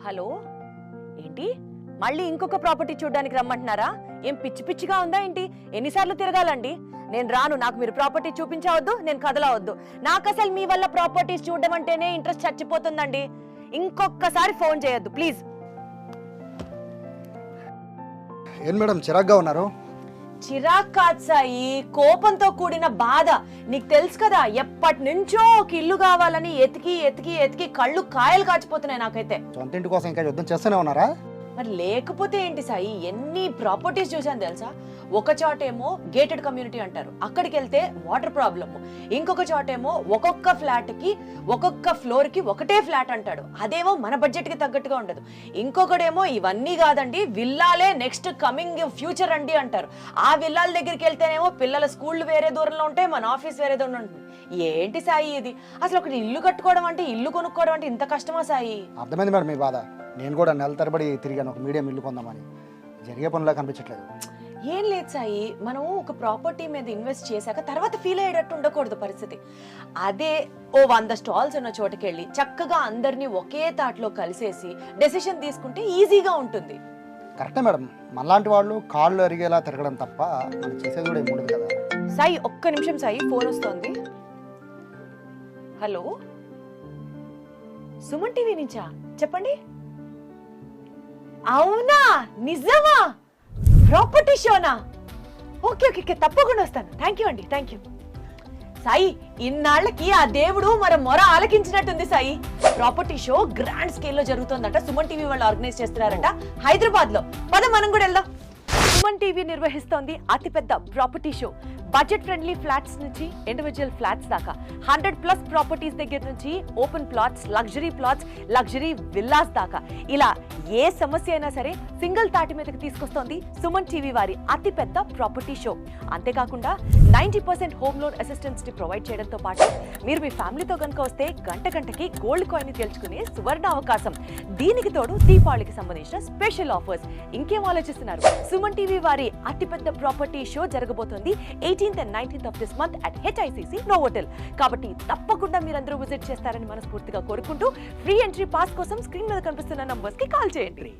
Hello, ఏంటి మళ్ళీ ఇంకొక ప్రాపర్టీ చూడడానికి రమ్మంటున్నారా? ఏం పిచ్చి పిచ్చిగా ఉందా ఏంటి? ఎన్నిసార్లు తిరగాలండి? నేను రాను. నాకు మీరు ప్రాపర్టీ చూపించవద్దు, నేను కదలవద్దు. నాకు అసలు మీ వల్ల ప్రాపర్టీస్ చూడడం అంటేనే ఇంట్రెస్ట్ చచ్చిపోతుందండి. ఇంకొకసారి ఫోన్ చేయొద్దు ప్లీజ్. ఏం మేడం చిరాగ్గా ఉన్నారు? చిరాక్ కాదు సాయి, కోపంతో కూడిన బాధ. నీకు తెలుసు కదా, ఎప్పటి నుంచో ఒక ఇల్లు కావాలని ఎతికి ఎతికి ఎతికి కళ్ళు కాయలు కాచిపోతున్నాయి నాకైతే. సొంత ఇంటి కోసం ఇంకా యుద్ధం చేస్తూనే ఉన్నారా? మరి లేకపోతే ఏంటి సాయి, ఎన్ని ప్రాపర్టీస్ చూసాను తెలుసా? ఒక చోటేమో గేటెడ్ కమ్యూనిటీ అంటారు, అక్కడికి వెళ్తే వాటర్ ప్రాబ్లమ్. ఇంకొక చోటేమో ఒక్కొక్క ఫ్లాట్ కి ఒక్కొక్క ఫ్లోర్ కి ఒకటే ఫ్లాట్ అంటాడు, అదేమో మన బడ్జెట్ కి తగ్గట్టుగా ఉండదు. ఇంకొకడేమో ఇవన్నీ కాదండి, విల్లాలే నెక్స్ట్ కమింగ్ ఫ్యూచర్ అండి అంటారు. ఆ విల్లాల దగ్గరికి వెళ్తేనేమో పిల్లల స్కూళ్ళు వేరే దూరంలో ఉంటాయి, మన ఆఫీస్ వేరే దూరంలో ఉంటుంది. ఏంటి సాయి ఇది? అసలు ఒకటి ఇల్లు కట్టుకోవడం అంటే, ఇల్లు కొనుక్కోవడం అంటే ఇంత కష్టమా సాయి? అర్థమైంది మేడం మీ బాధ. నేను కూడా నెల తరబడి తిరిగాను ఒక మీడియం ఇల్లు కొందామని, జరిగే పనులా కనిపించట్లేదు. ఏం లేదు సాయి, మనం ఒక ప్రాపర్టీ మీద ఇన్వెస్ట్ చేశాక తర్వాత ఫీల్ అయ్యేటట్టు ఉండకూడదు పరిస్థితి. అదే ఓ 100 స్టాల్స్ ఉన్న చోటకెళ్ళి చక్కగా అందరినీ ఒకే తాట్లో కలిసేసి డెసిషన్ తీసుకుంటే ఈజీగా ఉంటుంది. కరెక్టే మేడం, మనలాంటి వాళ్ళు కాళ్ళు అరిగేలా తిరగడం తప్ప మనం చేసేది కూడా ఏముండదు కదా. సాయి ఒక్క నిమిషం సాయి, ఫోన్ వస్తోంది. హలో, సుమన్ టీవీ నుంచా? చెప్పండి. అవునా, నిజమా? ప్రాపర్టీ షోనా? ఓకే ఓకే, తప్పకుండా వస్తాను. థ్యాంక్ యూ అండి, థ్యాంక్ యూ. సాయి, ఇన్నాళ్ళకి ఆ దేవుడు మన మొర ఆలకించినట్టుంది Sai. Property show grand scale లో జరుగుతుందంట, సుమన్ టీవీ వాళ్ళు ఆర్గనైజ్ చేస్తున్నారంట హైదరాబాద్ లో. పద మనం కూడా వెళ్దాం. సుమన్ టీవీ నిర్వహిస్తోంది అతిపెద్ద property show. Budget friendly flats నుంచి ఇండివిజువల్ ఫ్లాట్స్ దాకా 100+ ప్రాపర్టీస్ దగ్గర నుంచి open plots, luxury plots, luxury villas దాకా, ఇలా ఏ సమస్య అయినా సరే సింగిల్ తాటి మీదకి తీసుకొస్తోంది సుమన్ టీవీ వారి అతిపెద్ద ప్రాపర్టీ షో. అంతేకాకుండా 90% హోమ్ లోన్ అసిస్టెన్స్ ని ప్రొవైడ్ చేయడంతో పాటు మీరు మీ ఫ్యామిలీతో కనుక వస్తే గంటకి గోల్డ్ కాయిన్ ని గెలుచుకునే సువర్ణ అవకాశం. దీనికి తోడు దీపావళికి సంబంధించిన స్పెషల్ ఆఫర్స్. ఇంకేం ఆలోచిస్తున్నారు? సుమన్ టీవీ వారి అతిపెద్ద ప్రాపర్టీ షో జరగబోతోంది 18th and 19th of this month at HICC Novotel. కాబట్టి తప్పకుండా మీరందరూ విజిట్ చేస్తారని మనస్ఫూర్తిగా కోరుకుంటూ ఫ్రీ ఎంట్రీ పాస్ కోసం స్క్రీన్ మీద కనిపిస్తున్న నంబర్స్ కి కాల్ చేయండి.